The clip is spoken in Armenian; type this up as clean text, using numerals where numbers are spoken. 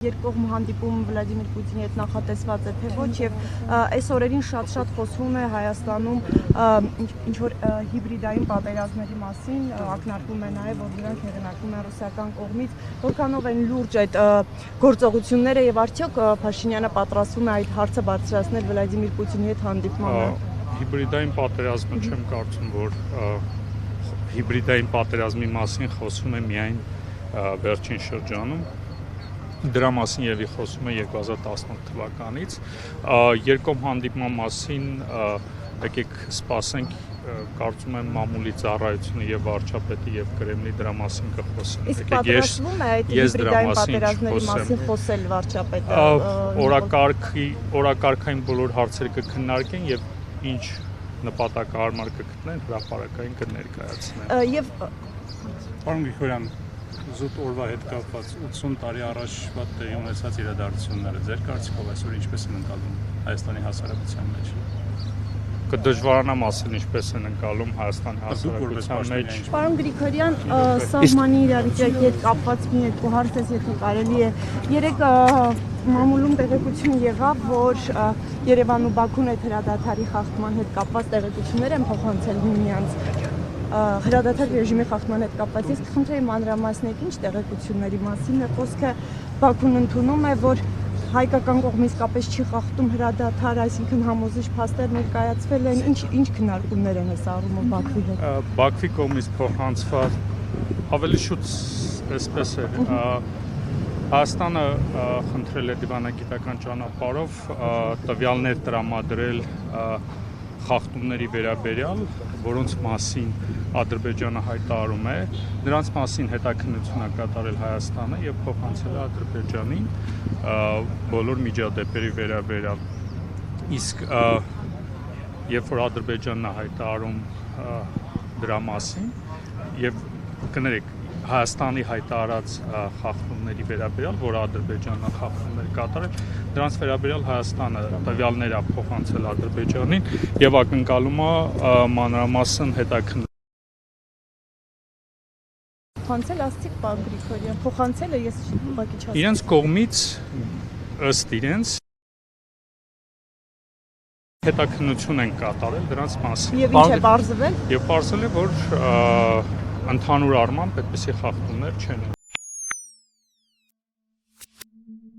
Երկկողմ հանդիպում Վլադիմիր Պուտինի հետ նախատեսված է թե ոչ եւ այս օրերին շատ խոսվում է Հայաստանում ինչ որ հիբրիդային պատերազմների մասին, ակնարկվում է նաեւ որ դրանք հեղինակվում են ռուսական կողմից, որքանով են լուրջ այդ գործողությունները եւ արդյոք Փաշինյանը պատրաստվում է այդ հարցը բարձրացնել Վլադիմիր Պուտինի հետ հանդիպմանը։ Հիբրիդային պատերազմը չեմ կարծում, որ հիբրիդային պատերազմի մասին խոսվում է միայն վերջին շրջանում։ Դրա մասին եւի խոսում է 2018 թվականից երկկողմ հանդիպման մասին եկեք սպասենք կարծում եմ մամուլի ծառայությունը եւ վարչապետի եւ Կրեմլի դրա մասին կխոսեն եկեք պատրաստվում է այդ հիբրիդային պատերազմների մասին խոսել վարչապետը օրակարգային բոլոր հարցերը կքննարկեն եւ ինչ նպատակահարմար կգտնեն հրապարակային կներկայացնեն եւ Պարոն Գրիգորյան զուտ օրվա հետ կապված 80 տարի առաջվա տեղի ունեցած իրադարձությունները ձեր կարծիքով այսօր ինչպես են ընկալվում Հայաստանի հասարակության մեջ։ Կդժվարանամ ասել ինչպես են ընկալում Հայաստանի հասարակության մեջ։ Պարոն Գրիգորյան, սահմանի իրավիճակի հետ կապված մի երկու հարց է, եթե կարելի է։ Երեք մամուլում տեղեկություն եղավ, որ Երևանն ու Բաքուն այդ հրադադարի խախտման հետ կապված տեղեկություններ են փոխանցել միմյանց։ Հրադադար ռեժիմի խախտման հետ կապված ես կխնդրեի մանրամասնեք ինչ տեղեկությունների մասին է խոսքը Բաքուն ընդունում է որ հայկական կողմից կապես չի խախտում հրադադար, այսինքն համոզիչ փաստեր ներկայացվել են, ինչ քննարկումներ են այս առումով Բաքվի հետ։ Բաքվի կողմից փոխանցված ավելի շուտ այսպես է Հայաստանը խնդրել է դիվանագիտական ճանապարհով տվյալներ տրամադրել խախտումների վերաբերյալ, որոնց մասին Ադրբեջանը հայտարարում է, նրանց մասին հետաքննություն է կատարել Հայաստանը եւ փոխանցել է Ադրբեջանին բոլոր միջադեպերի վերաբերյալ։ Իսկ երբ որ Ադրբեջանն է հայտարարում դրա մասին եւ կներեք Հայաստանի հայտարարած խախտումների վերաբերյալ, որ Ադրբեջանը խախտումներ կատարել, դրանց վերաբերյալ Հայաստանը տվյալներ է փոխանցել Ադրբեջանին եւ ակնկալում է մանրամասն հետաքննություն։ Փոխանցել ասցիք պարոն Գրիգորյան, փոխանցել է ես ուղղակի չասեմ։ Իրենց կողմից ըստ իրենց հետաքննություն են կատարել դրանց մասին։ Եվ ինչ է բարձվել։ Եվ բարձվել է որ ընդհանուր առմամբ այդպիսի խախտումներ չեն